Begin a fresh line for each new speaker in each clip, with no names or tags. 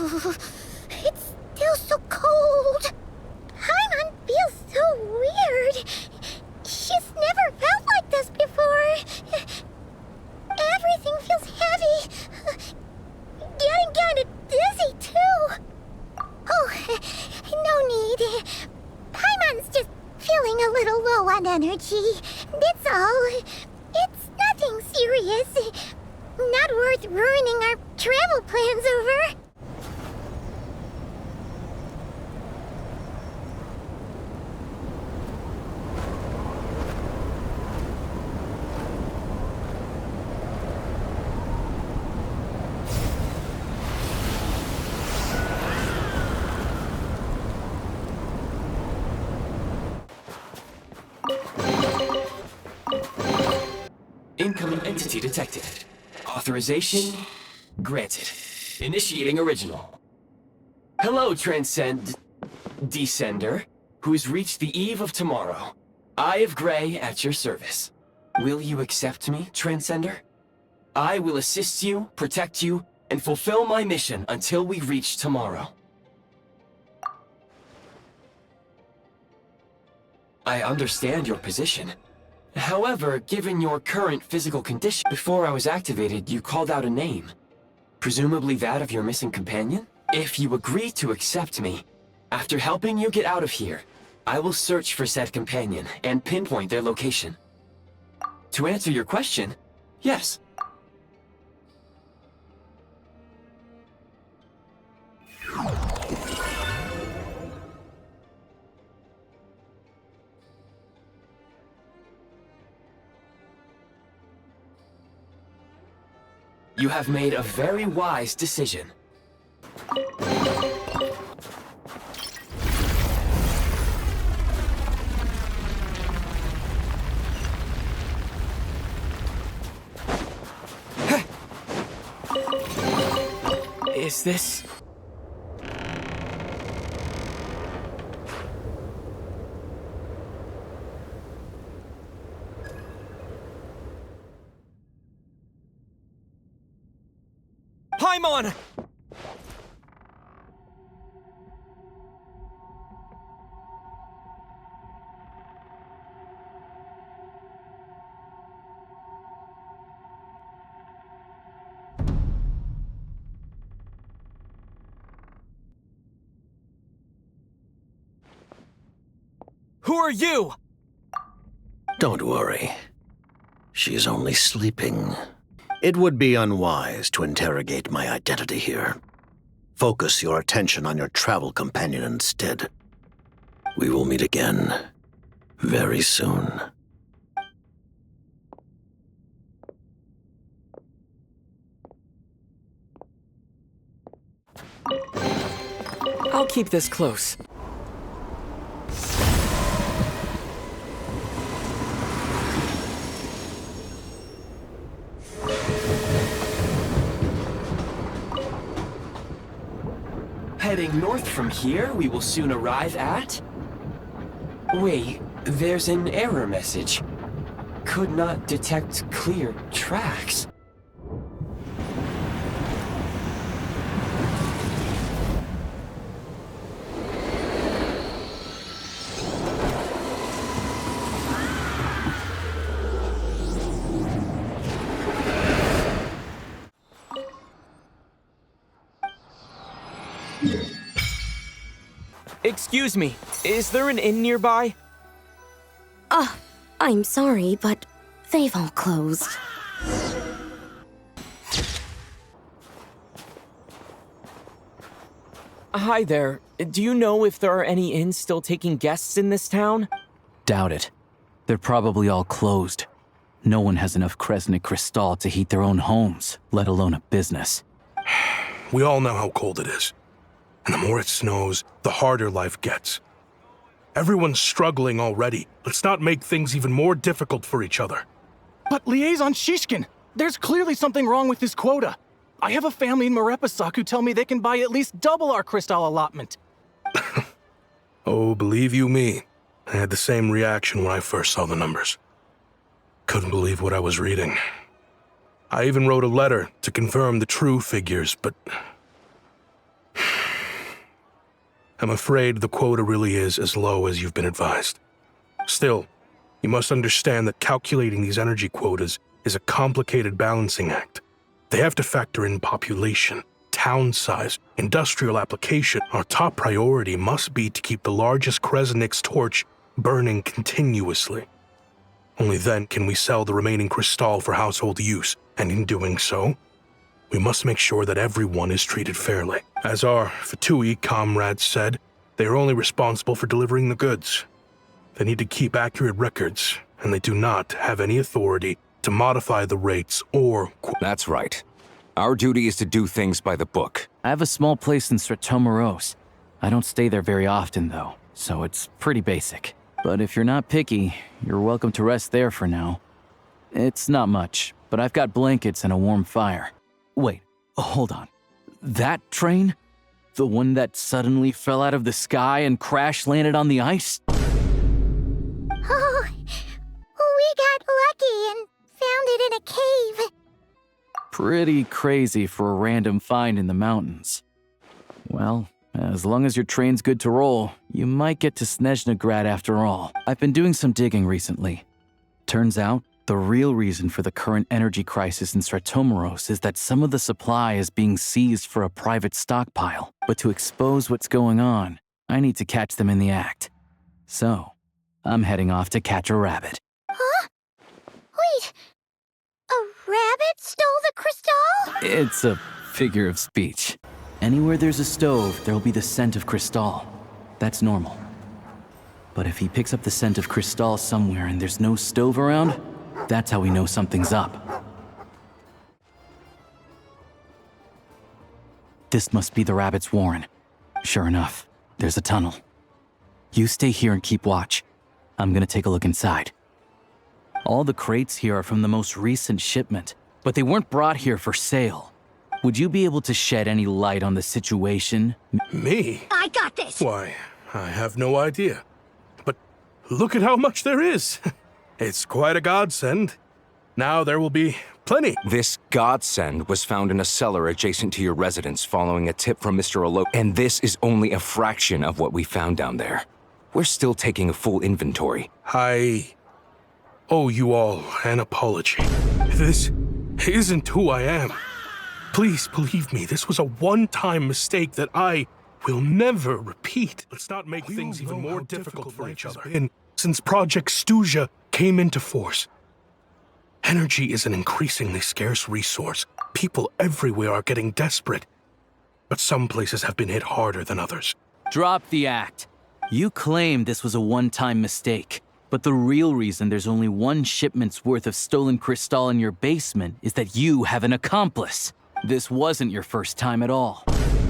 It's still so cold. Paimon feels so weird. She's never felt like this before. Everything feels heavy. Getting kinda dizzy, too. Oh, no need. Paimon's just feeling a little low on energy. That's all. It's nothing serious. Not worth ruining our travel plans over.
Incoming entity detected. Authorization granted. Initiating original. Hello, Descender, who's reached the eve of tomorrow. Eye of Grey at your service. Will you accept me, Transcender? I will assist you, protect you, and fulfill my mission until we reach tomorrow. I understand your position. However, given your current physical condition, before I was activated, you called out a name. Presumably that of your missing companion? If you agree to accept me, after helping you get out of here, I will search for said companion and pinpoint their location. To answer your question, yes. You have made a very wise decision. Is this... Paimon! Who are you?
Don't worry. She's only sleeping. It would be unwise to interrogate my identity here. Focus your attention on your travel companion instead. We will meet again very soon.
I'll keep this close. Heading north from here, we will soon arrive at... Wait, there's an error message. Could not detect clear tracks. Excuse me, is there an inn nearby?
I'm sorry, but they've all closed.
Hi there. Do you know if there are any inns still taking guests in this town?
Doubt it. They're probably all closed. No one has enough Kresnik Crystal to heat their own homes, let alone a business.
We all know how cold it is. And the more it snows, the harder life gets. Everyone's struggling already. Let's not make things even more difficult for each other.
But Liaison Shishkin, there's clearly something wrong with this quota. I have a family in Marepasak who tell me they can buy at least double our crystal allotment.
Oh, believe you me, I had the same reaction when I first saw the numbers. Couldn't believe what I was reading. I even wrote a letter to confirm the true figures, but I'm afraid the quota really is as low as you've been advised. Still, you must understand that calculating these energy quotas is a complicated balancing act. They have to factor in population, town size, industrial application. Our top priority must be to keep the largest Kresnik's torch burning continuously. Only then can we sell the remaining crystal for household use, and in doing so, we must make sure that everyone is treated fairly. As our Fatui comrades said, they are only responsible for delivering the goods. They need to keep accurate records, and they do not have any authority to modify the rates or...
That's right. Our duty is to do things by the book.
I have a small place in Stratomaros. I don't stay there very often, though, so it's pretty basic. But if you're not picky, you're welcome to rest there for now. It's not much, but I've got blankets and a warm fire. Wait, hold on. That train? The one that suddenly fell out of the sky and crash-landed on the ice?
Oh, we got lucky and found it in a cave.
Pretty crazy for a random find in the mountains. Well, as long as your train's good to roll, you might get to Sneznaya after all. I've been doing some digging recently. Turns out, the real reason for the current energy crisis in Stratomaros is that some of the supply is being seized for a private stockpile. But to expose what's going on, I need to catch them in the act. So, I'm heading off to catch a rabbit.
Huh? Wait, a rabbit stole the crystal?
It's a figure of speech. Anywhere there's a stove, there'll be the scent of crystal. That's normal. But if he picks up the scent of crystal somewhere and there's no stove around, that's how we know something's up. This must be the rabbit's warren. Sure enough, there's a tunnel. You stay here and keep watch. I'm gonna take a look inside. All the crates here are from the most recent shipment, but they weren't brought here for sale. Would you be able to shed any light on the situation?
Me?
I got this.
Why, I have no idea. But look at how much there is. It's quite a godsend. Now there will be plenty.
This godsend was found in a cellar adjacent to your residence following a tip from Mr. Olo, and this is only a fraction of what we found down there. We're still taking a full inventory.
I owe you all an apology. This isn't who I am. Please believe me, this was a one-time mistake that I will never repeat. Let's not make things even more difficult for each other. Since Project Stuja came into force, energy is an increasingly scarce resource. People everywhere are getting desperate, but some places have been hit harder than others.
Drop the act. You claim this was a one-time mistake, but the real reason there's only one shipment's worth of stolen crystal in your basement is that you have an accomplice. This wasn't your first time at all.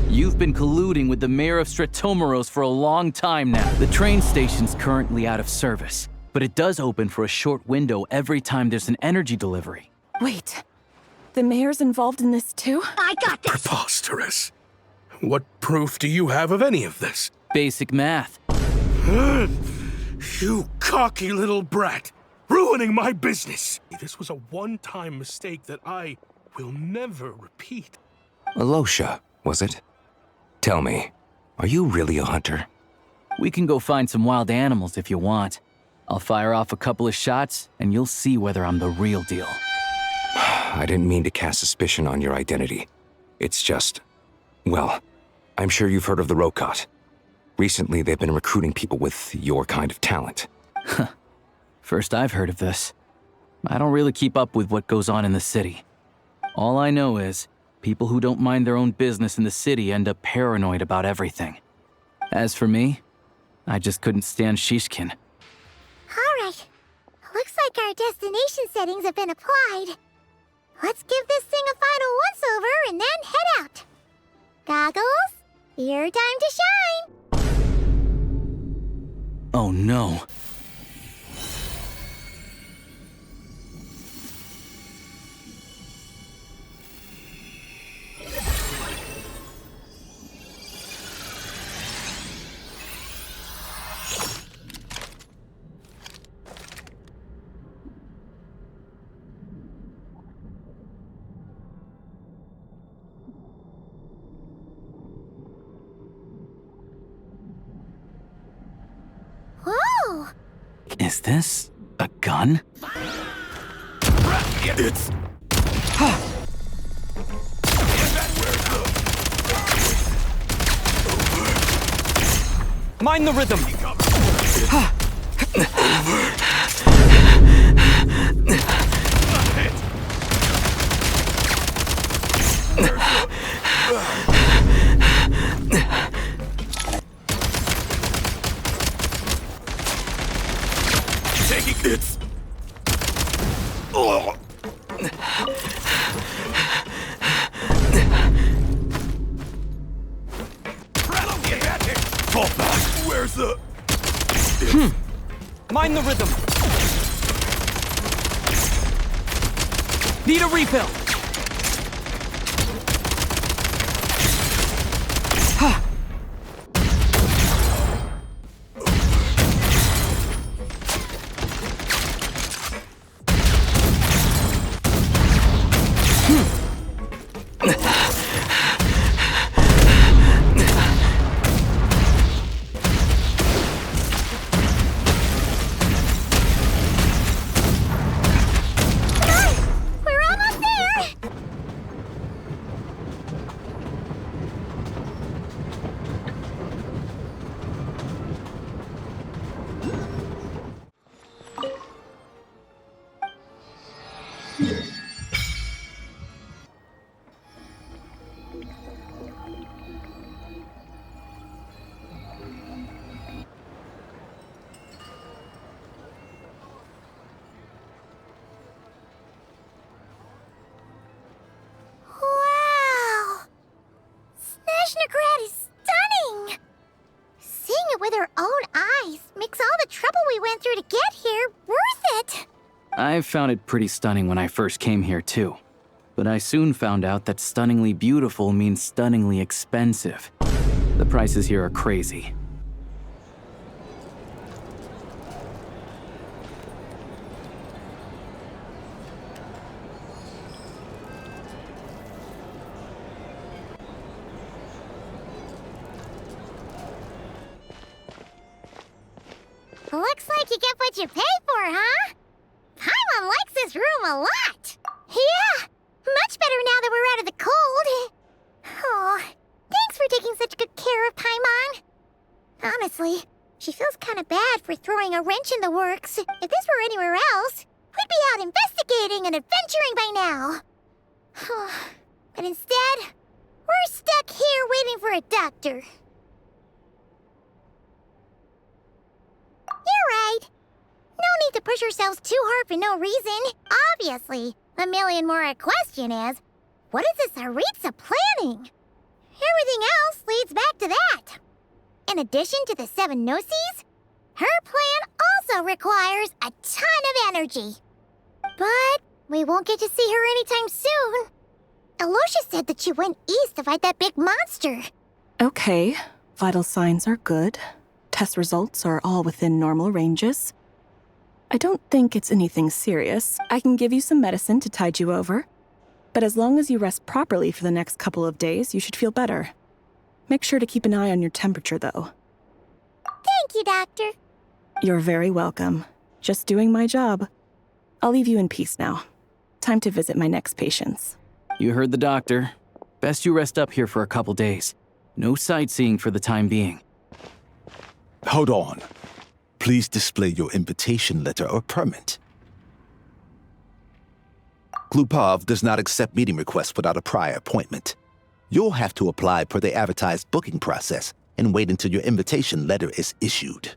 You've been colluding with the mayor of Stratomaros for a long time now. The train station's currently out of service, but it does open for a short window every time there's an energy delivery.
Wait, the mayor's involved in this too?
I got this.
Preposterous. What proof do you have of any of this?
Basic math.
You cocky little brat, ruining my business. This was a one-time mistake that I will never repeat.
Alosha, was it? Tell me, are you really a hunter?
We can go find some wild animals if you want. I'll fire off a couple of shots, and you'll see whether I'm the real deal.
I didn't mean to cast suspicion on your identity. It's just... well, I'm sure you've heard of the Rokot. Recently, they've been recruiting people with your kind of talent.
First I've heard of this. I don't really keep up with what goes on in the city. All I know is, people who don't mind their own business in the city end up paranoid about everything. As for me, I just couldn't stand Shishkin.
All right. Looks like our destination settings have been applied. Let's give this thing a final once-over and then head out. Goggles, your time to shine.
Oh no. Is this a gun?
It's...
Mind the rhythm!
Taking it's... Fall back. Where's the...
Mind the rhythm! Need a refill!
We're almost there! Wow! Sneznaya is stunning! Seeing it with our own eyes makes all the trouble we went through to get here worth it!
I found it pretty stunning when I first came here, too. But I soon found out that stunningly beautiful means stunningly expensive. The prices here are crazy.
Looks like you get what you pay for, huh? Paimon likes this room a lot! Yeah! Much better now that we're out of the cold! Oh, thanks for taking such good care of Paimon. Honestly, she feels kinda bad for throwing a wrench in the works. If this were anywhere else, we'd be out investigating and adventuring by now. But instead, we're stuck here waiting for a doctor. You're right. No need to push ourselves too hard for no reason. Obviously, the million more question is, what is this Aritza planning? Everything else leads back to that. In addition to the 7 Gnosis, her plan also requires a ton of energy. But we won't get to see her anytime soon. Aloysia said that she went east to fight that big monster.
Okay, vital signs are good. Test results are all within normal ranges. I don't think it's anything serious. I can give you some medicine to tide you over. But as long as you rest properly for the next couple of days, you should feel better. Make sure to keep an eye on your temperature, though.
Thank you, Doctor.
You're very welcome. Just doing my job. I'll leave you in peace now. Time to visit my next patients.
You heard the doctor. Best you rest up here for a couple days. No sightseeing for the time being.
Hold on. Please display your invitation letter or permit. Glupov does not accept meeting requests without a prior appointment. You'll have to apply per the advertised booking process and wait until your invitation letter is issued.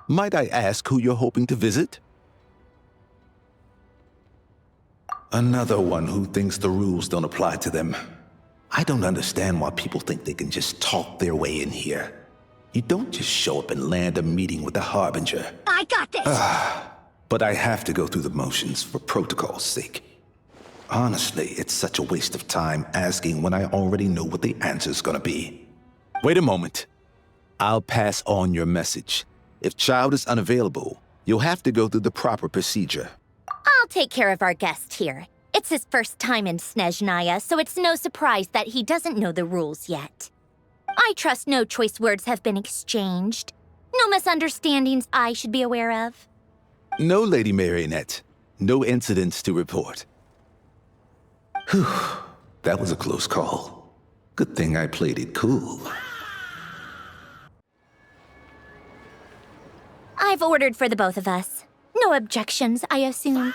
Might I ask who you're hoping to visit? Another one who thinks the rules don't apply to them. I don't understand why people think they can just talk their way in here. You don't just show up and land a meeting with the Harbinger.
I got this!
But I have to go through the motions for protocol's sake. Honestly, it's such a waste of time asking when I already know what the answer's gonna be. Wait a moment. I'll pass on your message. If Child is unavailable, you'll have to go through the proper procedure.
I'll take care of our guest here. It's his first time in Sneznaya, so it's no surprise that he doesn't know the rules yet. I trust no choice words have been exchanged. No misunderstandings I should be aware of?
No, Lady Marionette. No incidents to report. Whew. That was a close call. Good thing I played it cool.
I've ordered for the both of us. No objections, I assume.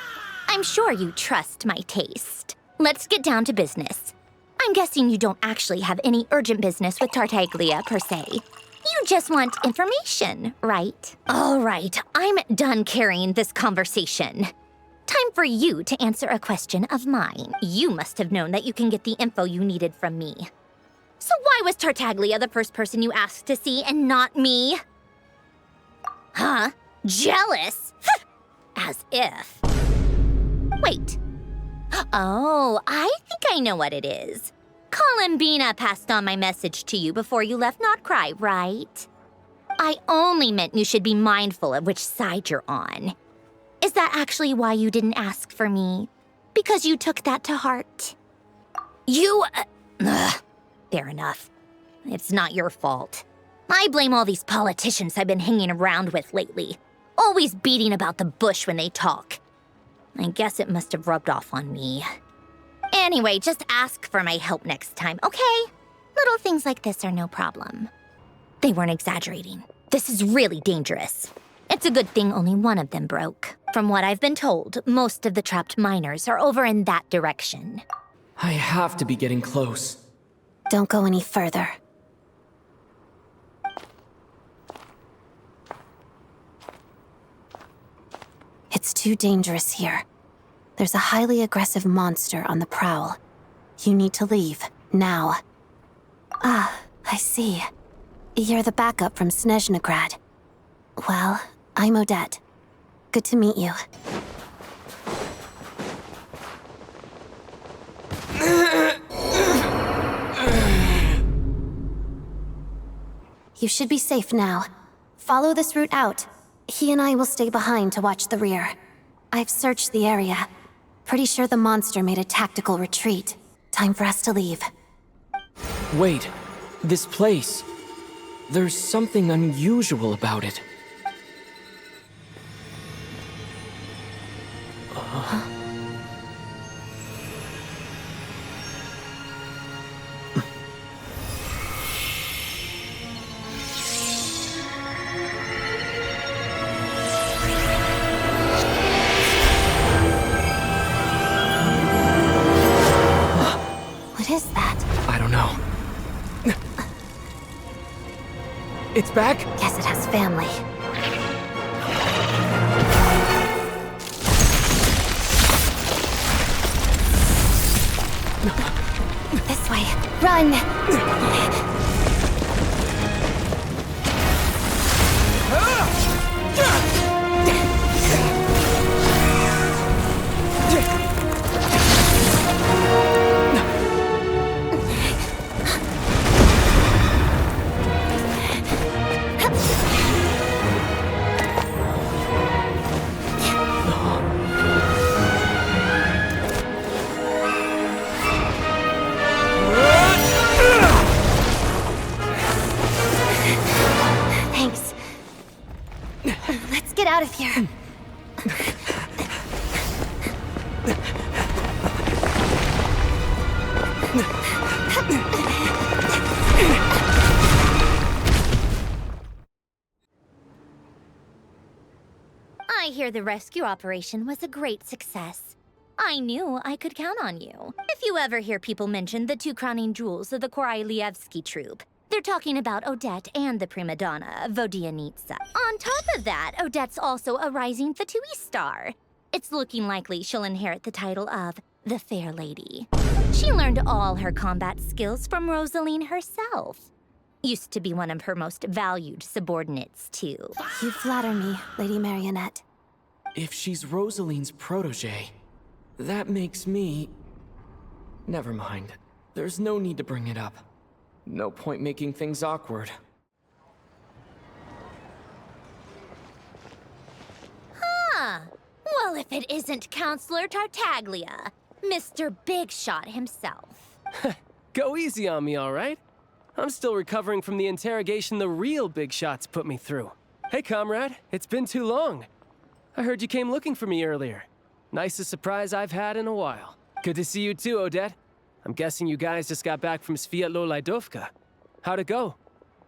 I'm sure you trust my taste. Let's get down to business. I'm guessing you don't actually have any urgent business with Tartaglia, per se. You just want information, right? All right, I'm done carrying this conversation. Time for you to answer a question of mine. You must have known that you can get the info you needed from me. So why was Tartaglia the first person you asked to see and not me? Huh? Jealous? As if. Wait. Oh, I think I know what it is. Columbina passed on my message to you before you left Notcry, right? I only meant you should be mindful of which side you're on. Is that actually why you didn't ask for me? Because you took that to heart? You... fair enough. It's not your fault. I blame all these politicians I've been hanging around with lately. Always beating about the bush when they talk. I guess it must have rubbed off on me. Anyway, just ask for my help next time, okay? Little things like this are no problem. They weren't exaggerating. This is really dangerous. It's a good thing only one of them broke. From what I've been told, most of the trapped miners are over in that direction.
I have to be getting close.
Don't go any further. It's too dangerous here. There's a highly aggressive monster on the prowl. You need to leave, now. Ah, I see. You're the backup from Sneznaya. Well, I'm Odette. Good to meet you. You should be safe now. Follow this route out. He and I will stay behind to watch the rear. I've searched the area. Pretty sure the monster made a tactical retreat. Time for us to leave.
Wait, this place. There's something unusual about it.
What is that?
I don't know. It's back?
Guess it has family. This way. Run! Thanks. Let's get out of here.
I hear the rescue operation was a great success. I knew I could count on you. If you ever hear people mention the two crowning jewels of the Korolievsky troupe, they're talking about Odette and the prima donna, Vodianitsa. On top of that, Odette's also a rising Fatui star. It's looking likely she'll inherit the title of the Fair Lady. She learned all her combat skills from Rosaline herself. Used to be one of her most valued subordinates, too.
You flatter me, Lady Marionette.
If she's Rosaline's protege, that makes me... Never mind. There's no need to bring it up. No point making things awkward.
Huh. Well, if it isn't Counselor Tartaglia, Mr. Big Shot himself.
Go easy on me, all right? I'm still recovering from the interrogation the real big shots put me through. Hey, comrade. It's been too long. I heard you came looking for me earlier. Nicest surprise I've had in a while. Good to see you too, Odette. I'm guessing you guys just got back from Sviatlo-Lajdovka. How'd it go?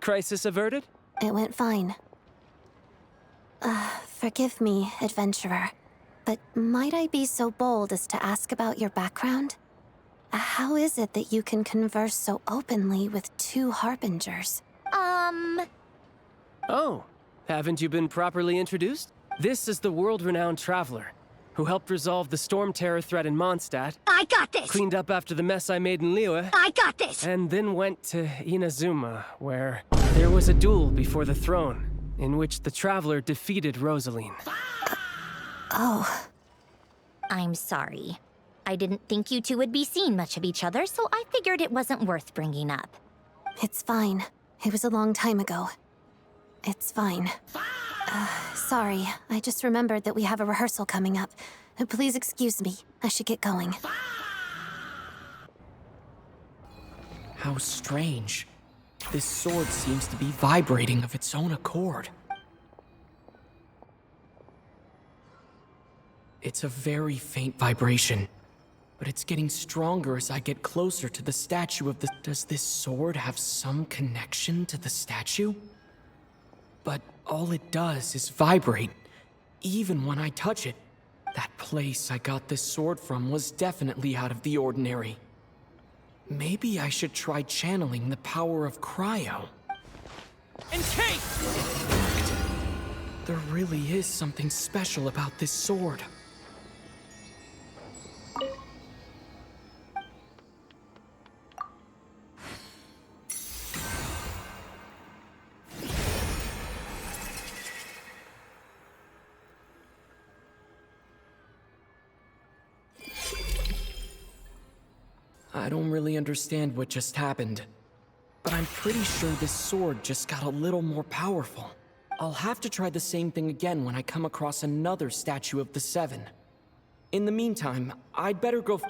Crisis averted?
It went fine. Forgive me, adventurer, but might I be so bold as to ask about your background? How is it that you can converse so openly with two harbingers?
Oh, haven't you been properly introduced? This is the world-renowned traveler, who helped resolve the storm terror threat in Mondstadt.
I got this!
Cleaned up after the mess I made in Liyue.
I got this!
And then went to Inazuma, where there was a duel before the throne, in which the traveler defeated Rosaline.
Oh.
I'm sorry. I didn't think you two would be seeing much of each other, so I figured it wasn't worth bringing up.
It's fine. It was a long time ago. It's fine. Sorry, I just remembered that we have a rehearsal coming up. Please excuse me. I should get going.
How strange. This sword seems to be vibrating of its own accord. It's a very faint vibration, but it's getting stronger as I get closer to the statue of the... Does this sword have some connection to the statue? But all it does is vibrate, even when I touch it. That place I got this sword from was definitely out of the ordinary. Maybe I should try channeling the power of cryo.
Encase!
There really is something special about this sword. I don't really understand what just happened, but I'm pretty sure this sword just got a little more powerful. I'll have to try the same thing again when I come across another statue of the Seven. In the meantime, I'd better go...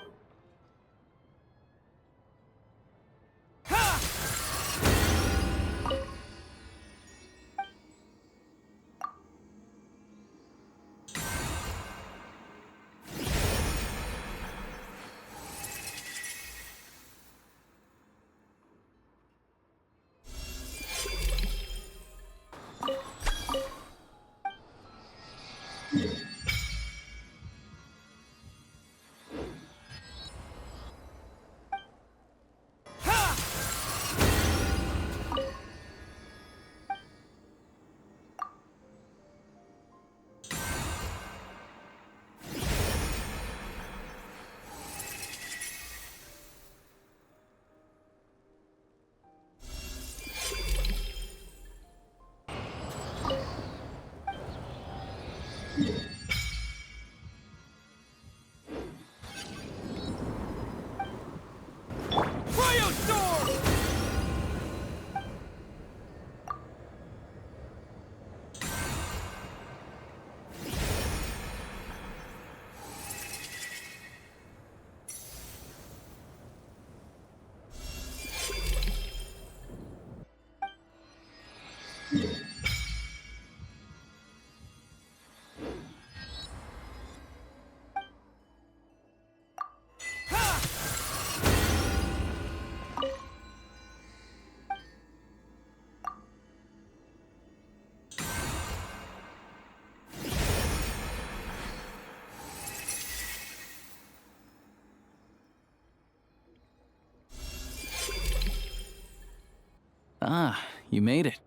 Ah, you made it.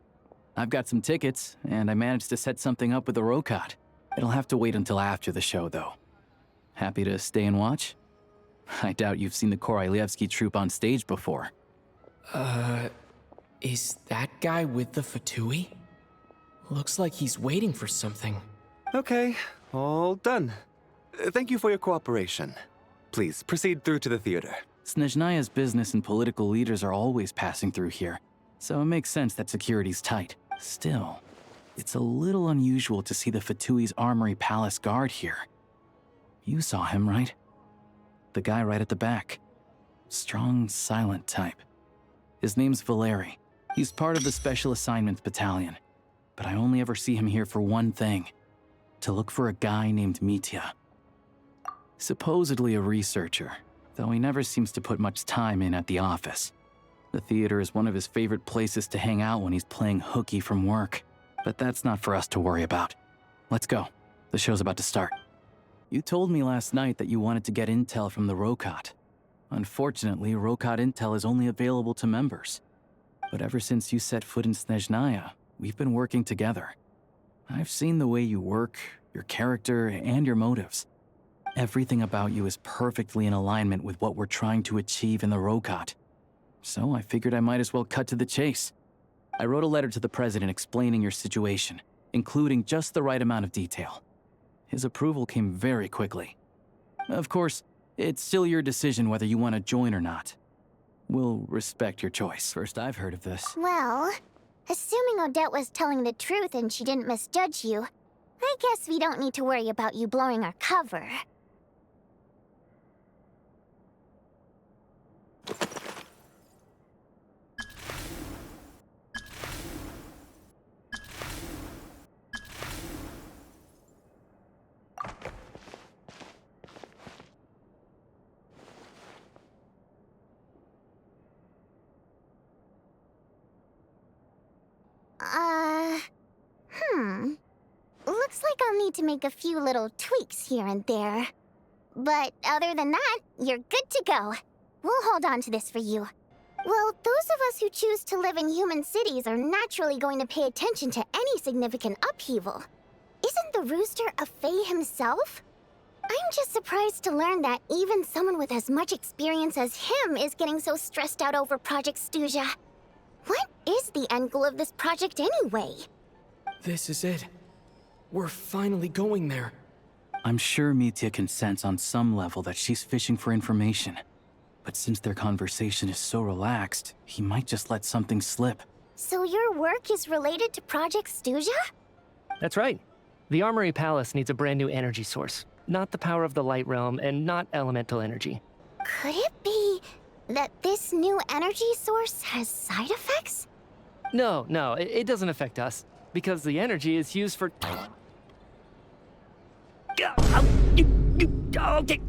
I've got some tickets, and I managed to set something up with the Rokot. It'll have to wait until after the show, though. Happy to stay and watch? I doubt you've seen the Korolyevsky troupe on stage before.
Is that guy with the Fatui? Looks like he's waiting for something.
Okay, all done. Thank you for your cooperation. Please, proceed through to the theater.
Sneznaya's business and political leaders are always passing through here, so it makes sense that security's tight. Still, it's a little unusual to see the Fatui's Armory Palace guard here. You saw him, right? The guy right at the back. Strong, silent type. His name's Valeri. He's part of the Special Assignments Battalion. but I only ever see him here for one thing: to look for a guy named Mitya. Supposedly a researcher, though he never seems to put much time in at the office. The theater is one of his favorite places to hang out when he's playing hooky from work. But that's not for us to worry about. Let's go. The show's about to start. You told me last night that you wanted to get intel from the Rokot. Unfortunately, Rokot intel is only available to members. But ever since you set foot in Sneznaya, we've been working together. I've seen the way you work, your character, and your motives. Everything about you is perfectly in alignment with what we're trying to achieve in the Rokot. So I figured I might as well cut to the chase. I wrote a letter to the president explaining your situation, including just the right amount of detail. His approval came very quickly. Of course, it's still your decision whether you want to join or not. We'll respect your choice. First I've heard of this.
Well, assuming Odette was telling the truth and she didn't misjudge you, I guess we don't need to worry about you blowing our cover. Looks like I'll need to make a few little tweaks here and there. But other than that, you're good to go. We'll hold on to this for you. Well, those of us who choose to live in human cities are naturally going to pay attention to any significant upheaval. Isn't the rooster a Fae himself? I'm just surprised to learn that even someone with as much experience as him is getting so stressed out over Project Stuja. What is the end goal of this project anyway?
This is it. We're finally going there.
I'm sure Mitya can sense on some level that she's fishing for information. But since their conversation is so relaxed, he might just let something slip.
So your work is related to Project Stuja?
That's right. The Armory Palace needs a brand new energy source. Not the power of the Light Realm, and not elemental energy.
Could it be that this new energy source has side effects?
No, it doesn't affect us. Because the energy is used for... Okay,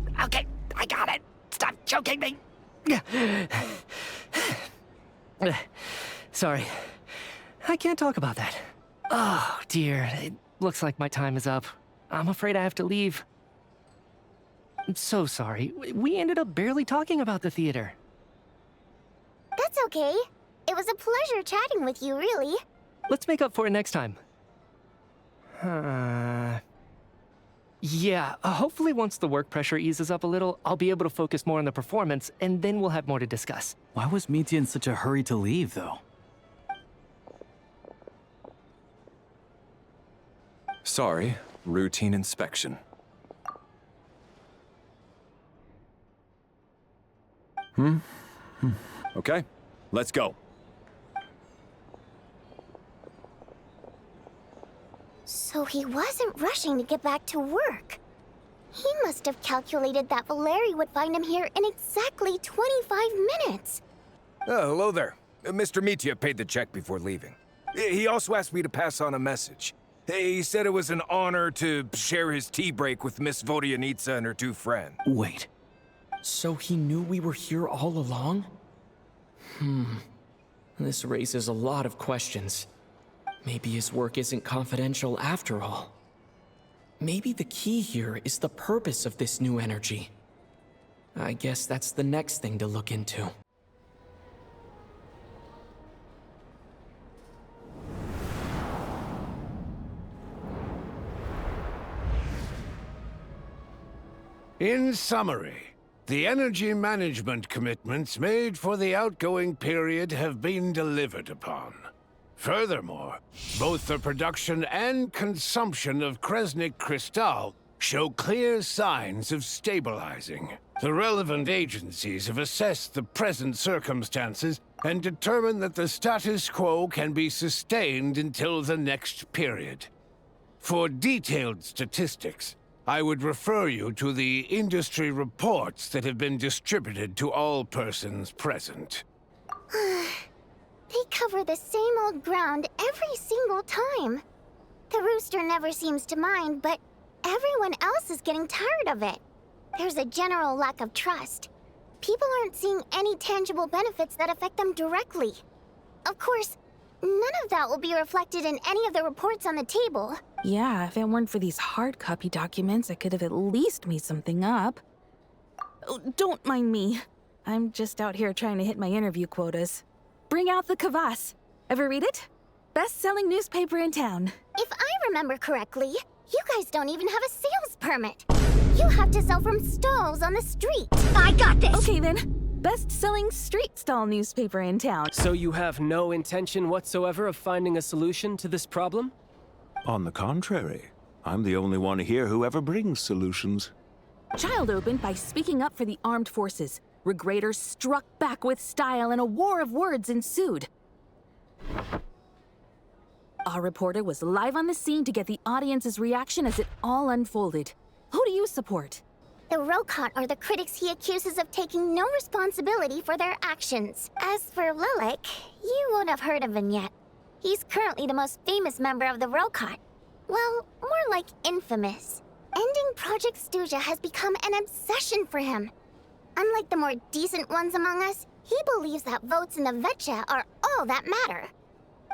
I got it. Stop choking me. Sorry. I can't talk about that. Oh, dear. It looks like my time is up. I'm afraid I have to leave. I'm so sorry. We ended up barely talking about the theater.
That's okay. It was a pleasure chatting with you, really.
Let's make up for it next time. Yeah, hopefully once the work pressure eases up a little, I'll be able to focus more on the performance, and then we'll have more to discuss.
Why was Mitya in such a hurry to leave, though?
Sorry, routine inspection. Okay, let's go.
So he wasn't rushing to get back to work. He must have calculated that Valeri would find him here in exactly 25 minutes.
Oh, hello there. Mr. Mitya paid the check before leaving. He also asked me to pass on a message. He said it was an honor to share his tea break with Miss Vodyanitsa and her two friends.
Wait.
So he knew we were here all along? This raises a lot of questions. Maybe his work isn't confidential after all. Maybe the key here is the purpose of this new energy. I guess that's the next thing to look into.
In summary, the energy management commitments made for the outgoing period have been delivered upon. Furthermore, both the production and consumption of Kresnik Crystal show clear signs of stabilizing. The relevant agencies have assessed the present circumstances and determined that the status quo can be sustained until the next period. For detailed statistics, I would refer you to the industry reports that have been distributed to all persons present.
They cover the same old ground every single time. The rooster never seems to mind, but everyone else is getting tired of it. There's a general lack of trust. People aren't seeing any tangible benefits that affect them directly. Of course, none of that will be reflected in any of the reports on the table.
Yeah, if it weren't for these hard copy documents, I could have at least made something up. Oh, don't mind me. I'm just out here trying to hit my interview quotas. Bring out the kvass. Ever read it? Best-selling newspaper in town.
If I remember correctly, you guys don't even have a sales permit. You have to sell from stalls on the street.
I got this! Okay then. Best-selling street stall newspaper in town.
So you have no intention whatsoever of finding a solution to this problem?
On the contrary, I'm the only one here who ever brings solutions.
Child opened by speaking up for the armed forces. Regrator struck back with style and a war of words ensued. Our reporter was live on the scene to get the audience's reaction as it all unfolded. Who do you support?
The Rokot are the critics he accuses of taking no responsibility for their actions. As for Lilik, you won't have heard of him yet. He's currently the most famous member of the Rokot. Well, more like infamous. Ending Project Stuja has become an obsession for him. Unlike the more decent ones among us, he believes that votes in the Vetcha are all that matter.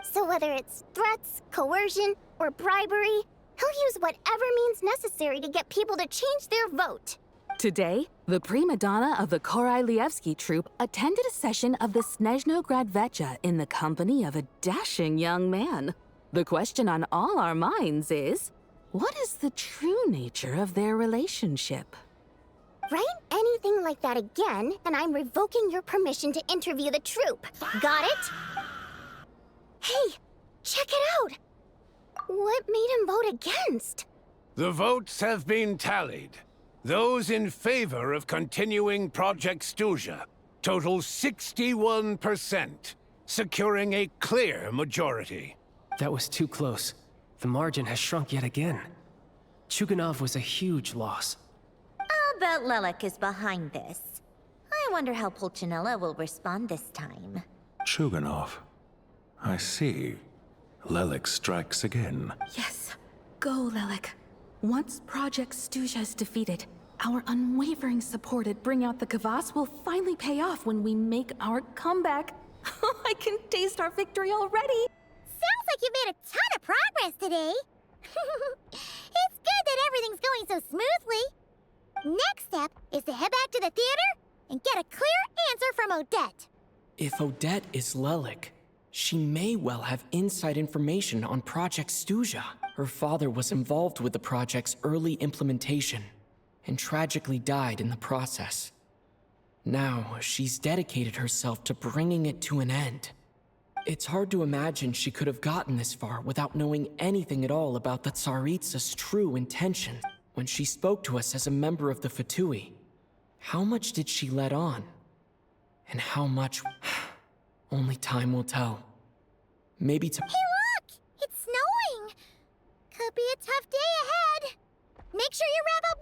So whether it's threats, coercion, or bribery, he'll use whatever means necessary to get people to change their vote.
Today, the prima donna of the Korylevsky troupe attended a session of the Sneznaya Vetcha in the company of a dashing young man. The question on all our minds is, what is the true nature of their relationship?
Write anything like that again, and I'm revoking your permission to interview the troupe. Got it? Hey, check it out! What made him vote against?
The votes have been tallied. Those in favor of continuing Project Stuja total 61%, securing a clear majority.
That was too close. The margin has shrunk yet again. Chuganov was a huge loss.
I'll bet Lilik is behind this. I wonder how Pulcinella will respond this time.
Chuganov. I see. Lilik strikes again.
Yes, go, Lilik. Once Project Stuja is defeated, our unwavering support at Bring Out the Kvass will finally pay off when we make our comeback. I can taste our victory already.
Sounds like you made a ton of progress today. It's good that everything's going so smoothly. Next step is to head back to the theater and get a clear answer from Odette.
If Odette is Lilik, she may well have inside information on Project Stuja. Her father was involved with the project's early implementation and tragically died in the process. Now, she's dedicated herself to bringing it to an end. It's hard to imagine she could have gotten this far without knowing anything at all about the Tsaritsa's true intention. When she spoke to us as a member of the Fatui, how much did she let on? And how much... only time will tell. Maybe to...
Hey look! It's snowing! Could be a tough day ahead. Make sure you wrap up